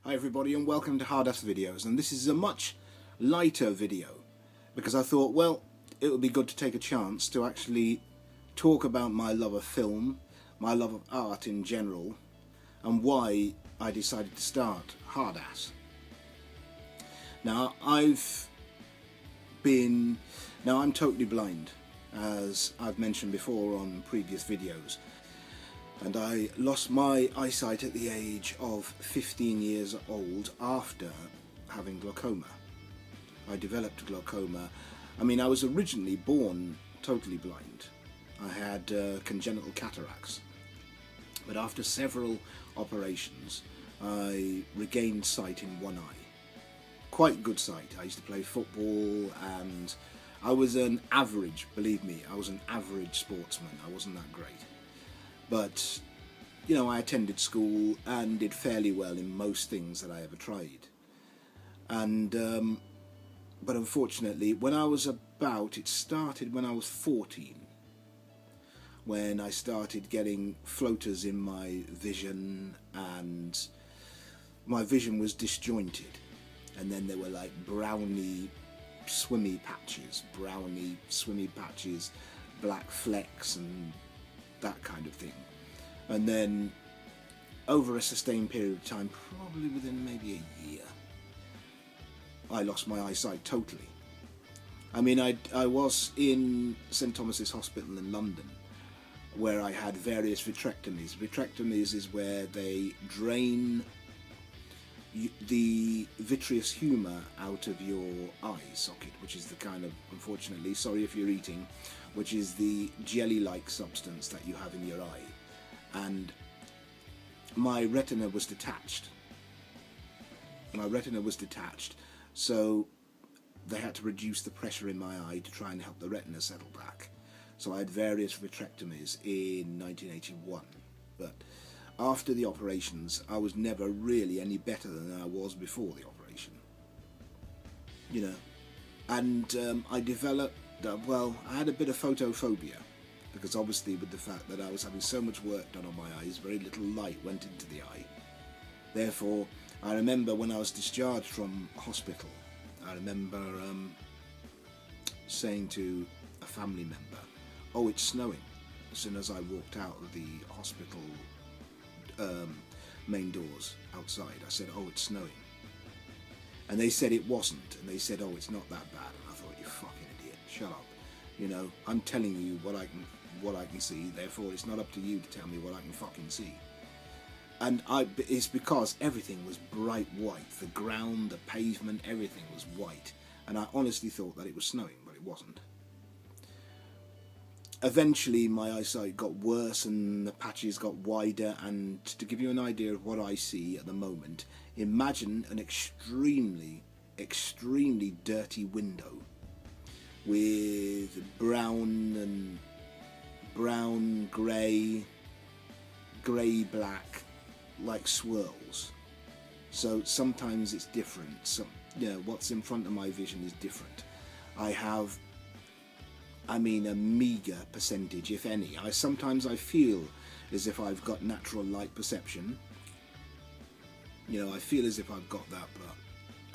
Hi everybody and welcome to Hard-Ass Videos, and this is a much lighter video because I thought, well, it would be good to take a chance to actually talk about my love of film, my love of art in general, and why I decided to start Hard-Ass. Now I'm totally blind, as I've mentioned before on previous videos. And I lost my eyesight at the age of 15 years old after having glaucoma. I developed glaucoma. I mean, I was originally born totally blind. I had congenital cataracts. But after several operations, I regained sight in one eye. Quite good sight. I used to play football and I was an average, believe me, I was an average sportsman. I wasn't that great. But, you know, I attended school and did fairly well in most things that I ever tried. And, but unfortunately, it started when I was 14, when I started getting floaters in my vision and my vision was disjointed. And then there were like browny, swimmy patches, black flecks and that kind of thing. And then over a sustained period of time, probably within maybe a year, I lost my eyesight totally. I mean, I was in St Thomas's Hospital in London, where I had various vitrectomies. Vitrectomies is where they drain the vitreous humour out of your eye socket, which is the kind of, unfortunately, sorry if you're eating, which is the jelly-like substance that you have in your eye. And my retina was detached. So they had to reduce the pressure in my eye to try and help the retina settle back. So I had various vitrectomies in 1981. But after the operations, I was never really any better than I was before the operation. You know, and I developed, I had a bit of photophobia, because obviously with the fact that I was having so much work done on my eyes, very little light went into the eye. Therefore, I remember when I was discharged from hospital, I remember saying to a family member, "Oh, it's snowing." As soon as I walked out of the hospital main doors outside, I said, "Oh, it's snowing." And they said it wasn't, and they said, "Oh, it's not that bad." And I thought, "You fucking idiot, shut up. You know, I'm telling you what I can see, therefore it's not up to you to tell me what I can fucking see." And it's because everything was bright white. The ground, the pavement, everything was white. And I honestly thought that it was snowing, but it wasn't. Eventually my eyesight got worse and the patches got wider, and to give you an idea of what I see at the moment, imagine an extremely, extremely dirty window with brown, grey, black, like swirls. So sometimes it's different. So, you know, what's in front of my vision is different. I have, a meager percentage, if any. Sometimes I feel as if I've got natural light perception. You know, I feel as if I've got that, but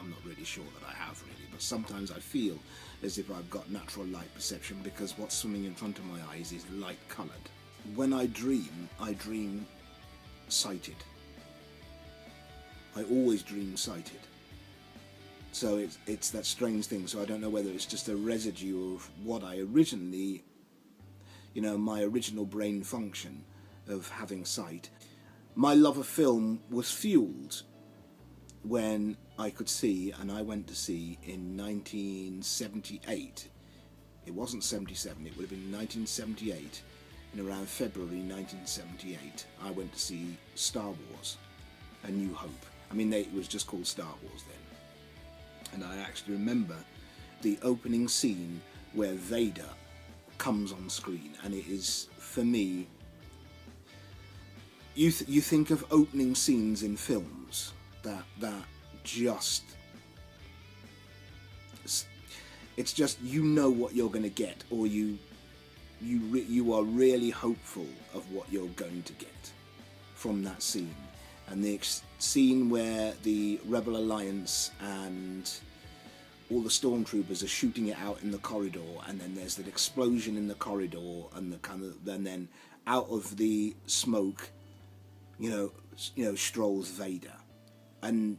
I'm not really sure that I have really. But sometimes I feel as if I've got natural light perception because what's swimming in front of my eyes is light coloured. When I dream sighted. I always dream sighted. So it's that strange thing. So I don't know whether it's just a residue of what I originally, you know, my original brain function of having sight. My love of film was fueled when I could see, and I went to see in 1978. It wasn't 77, it would have been 1978. In around February 1978, I went to see Star Wars, A New Hope. It was just called Star Wars then. And I actually remember the opening scene where Vader comes on screen, and it is, for me, you think of opening scenes in films that just, it's just, you know what you're going to get, or you are really hopeful of what you're going to get from that scene. And scene where the Rebel Alliance and all the stormtroopers are shooting it out in the corridor, and then there's that explosion in the corridor, and and then out of the smoke, strolls Vader, and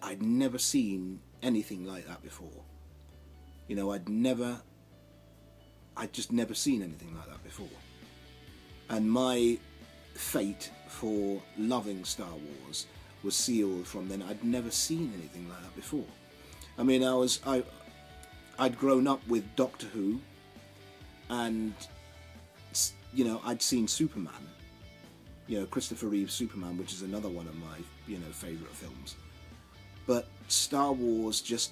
I'd never seen anything like that before. I'd just never seen anything like that before, and my fate for loving Star Wars was sealed from then. I'd never seen anything like that before. I mean, I'd grown up with Doctor Who, and I'd seen Superman, Christopher Reeve's Superman, which is another one of my favourite films. But Star Wars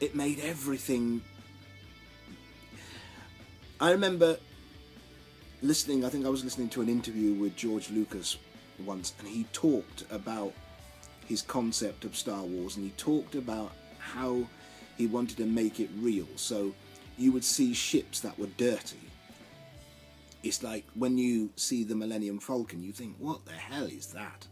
it made everything. I remember listening. I think I was listening to an interview with George Lucas once, and he talked about his concept of Star Wars, and he talked about how he wanted to make it real. So you would see ships that were dirty. It's like when you see the Millennium Falcon, you think, what the hell is that?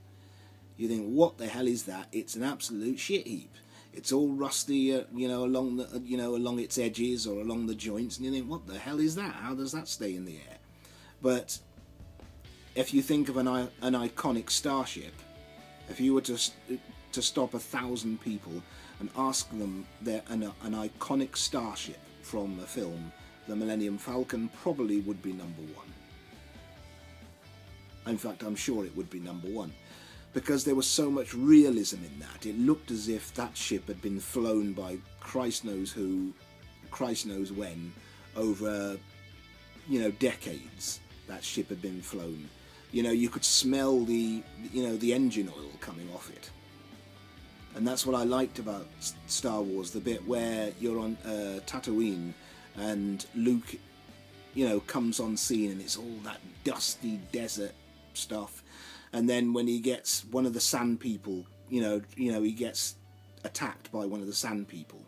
You think, what the hell is that? It's an absolute shit heap. It's all rusty, along its edges or along the joints, and you think, what the hell is that? How does that stay in the air? But if you think of an iconic starship, if you were to stop 1,000 people and ask them an iconic starship from a film, the Millennium Falcon probably would be number one. In fact, I'm sure it would be number one, because there was so much realism in that. It looked as if that ship had been flown by Christ knows who, Christ knows when, over decades. That ship had been flown. You could smell the engine oil coming off it. And that's what I liked about Star Wars, the bit where you're on Tatooine and Luke, comes on scene, and it's all that dusty desert stuff. And then when he gets one of the sand people, he gets attacked by one of the sand people.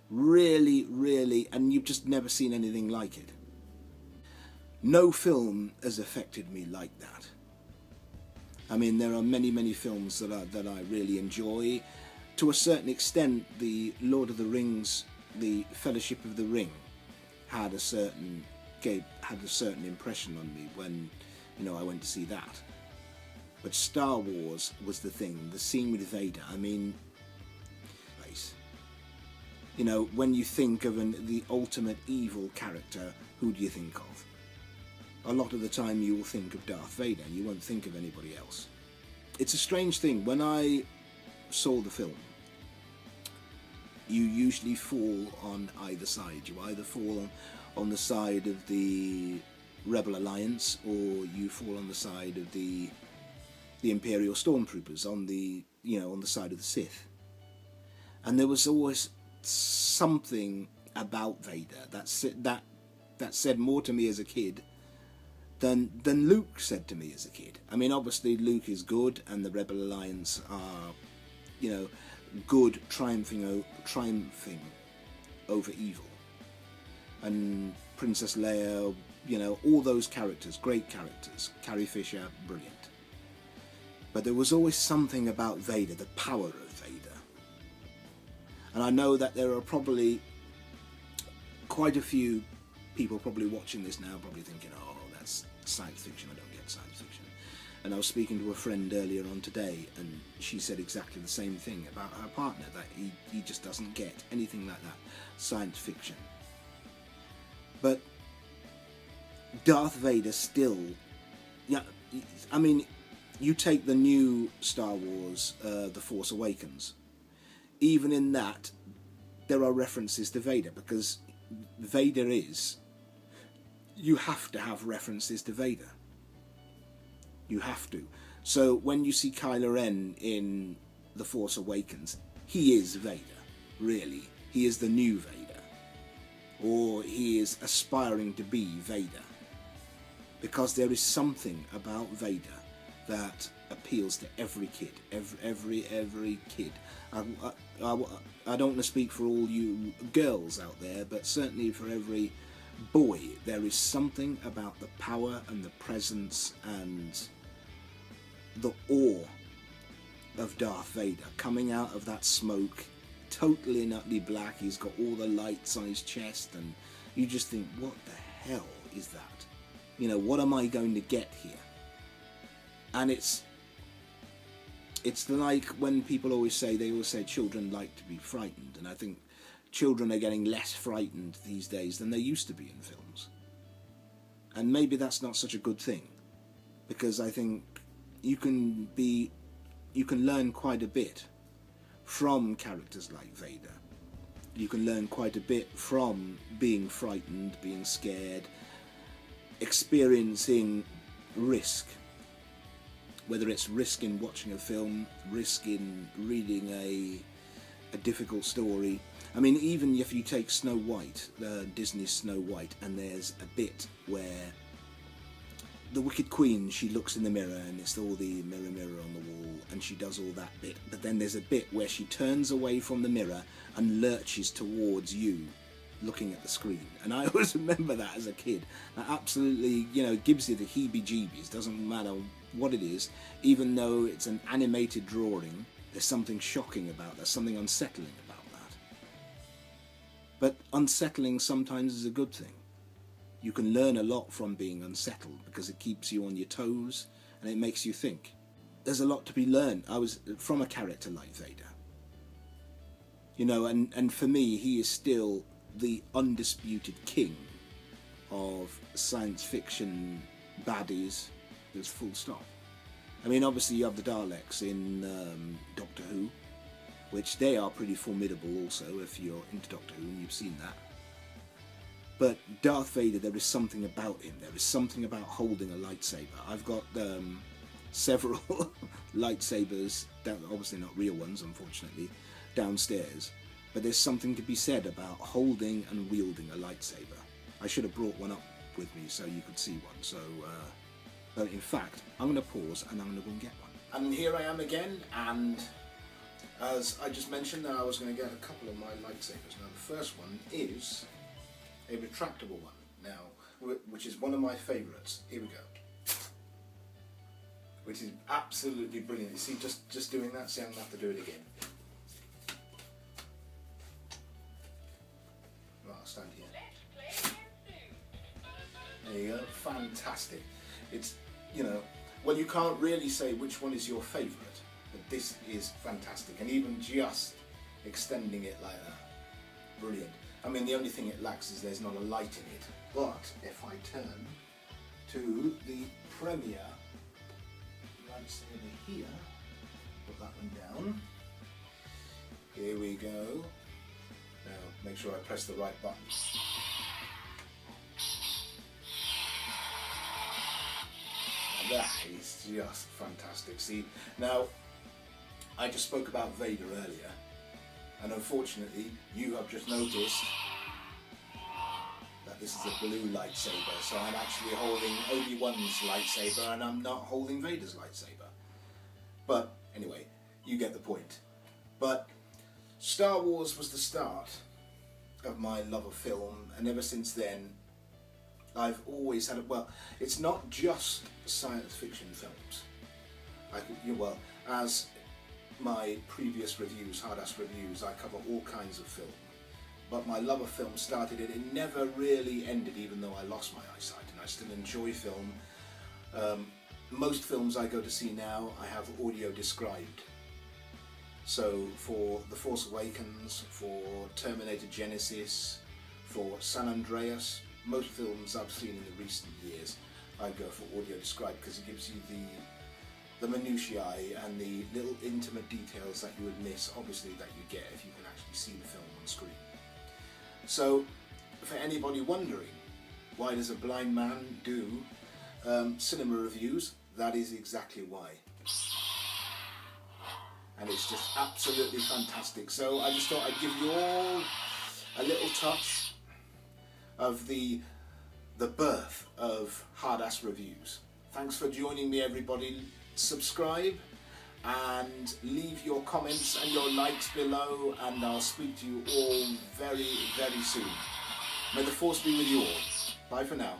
Really, really, and you've just never seen anything like it. No film has affected me like that. I mean, there are many, many films that I really enjoy. To a certain extent, the Lord of the Rings, the Fellowship of the Ring, had a certain impression on me when, I went to see that. But Star Wars was the thing. The scene with Vader. I mean, when you think of the ultimate evil character, who do you think of? A lot of the time you will think of Darth Vader, you won't think of anybody else. It's a strange thing. When I saw the film, you usually fall on either side. You either fall on the side of the Rebel Alliance, or you fall on the side of the Imperial Stormtroopers, on the side of the Sith. And there was always something about Vader that said more to me as a kid than Luke said to me as a kid. I mean, obviously Luke is good, and the Rebel Alliance are, good, triumphing over evil. And Princess Leia, all those characters, great characters. Carrie Fisher, brilliant. But there was always something about Vader, the power of Vader. And I know that there are probably quite a few people probably watching this now, probably thinking, oh, that's science fiction, I don't get science fiction. And I was speaking to a friend earlier on today, and she said exactly the same thing about her partner, that he just doesn't get anything like that, science fiction. But Darth Vader still, I mean, you take the new Star Wars, The Force Awakens, even in that there are references to Vader, because Vader you have to have references to Vader. You have to. So when you see Kylo Ren in The Force Awakens, he is Vader, really. He is the new Vader. Or he is aspiring to be Vader. Because there is something about Vader that appeals to every kid. Every kid. I don't want to speak for all you girls out there, but certainly for every boy, there is something about the power and the presence and the awe of Darth Vader coming out of that smoke, totally and utterly black. He's got all the lights on his chest, and you just think, what the hell is that? You know, what am I going to get here? And it's like when people always say, children like to be frightened, and I think children are getting less frightened these days than they used to be in films. And maybe that's not such a good thing, because I think you can learn quite a bit from characters like Vader. You can learn quite a bit from being frightened, being scared, experiencing risk. Whether it's risk in watching a film, risk in reading a difficult story. I mean, even if you take Snow White, Disney's Snow White, and there's a bit where the Wicked Queen, she looks in the mirror and it's all the mirror, mirror on the wall, and she does all that bit. But then there's a bit where she turns away from the mirror and lurches towards you, looking at the screen. And I always remember that as a kid. That absolutely, you know, gives you the heebie-jeebies. Doesn't matter what it is, even though it's an animated drawing, there's something shocking about that, something unsettling about that. But unsettling sometimes is a good thing. You can learn a lot from being unsettled because it keeps you on your toes and it makes you think. There's a lot to be learned from a character like Vader. You know, and for me, he is still the undisputed king of science fiction baddies. There's full stop. I mean, obviously you have the Daleks in Doctor Who, which they are pretty formidable also if you're into Doctor Who and you've seen that. But Darth Vader, there is something about him. There is something about holding a lightsaber. I've got several lightsabers, obviously not real ones, unfortunately, downstairs. But there's something to be said about holding and wielding a lightsaber. I should have brought one up with me so you could see one. So, but in fact, I'm going to pause and I'm going to go and get one. And here I am again, and as I just mentioned that I was going to get a couple of my lightsabers. Now the first one is a retractable one now, which is one of my favourites. Here we go. Which is absolutely brilliant. You see, just doing that, see, I'm going to have to do it again. Right, I'll stand here. There you go, fantastic. It's, you know, well, you can't really say which one is your favourite, but this is fantastic. And even just extending it like that, brilliant. I mean, the only thing it lacks is there's not a light in it. But if I turn to the Premier lightsaber here, put that one down. Here we go. Now, make sure I press the right button. Now, that is just fantastic. See, now, I just spoke about Vader earlier. And unfortunately, you have just noticed that this is a blue lightsaber, so I'm actually holding Obi-Wan's lightsaber and I'm not holding Vader's lightsaber. But anyway, you get the point. But Star Wars was the start of my love of film, and ever since then, I've always had well, it's not just science fiction films. As my previous reviews, hard-ass reviews, I cover all kinds of film. But my love of film started, it never really ended, even though I lost my eyesight, and I still enjoy film. Most films I go to see now, I have audio described. So for The Force Awakens, for Terminator Genesis, for San Andreas, most films I've seen in the recent years, I go for audio described because it gives you the minutiae and the little intimate details that you would miss, obviously, that you get if you can actually see the film on screen. So, for anybody wondering, why does a blind man do cinema reviews? That is exactly why. And it's just absolutely fantastic. So I just thought I'd give you all a little touch of the birth of hard-ass reviews. Thanks for joining me, everybody. Subscribe and leave your comments and your likes below, and I'll speak to you all very, very soon. May the Force be with you all. Bye for now.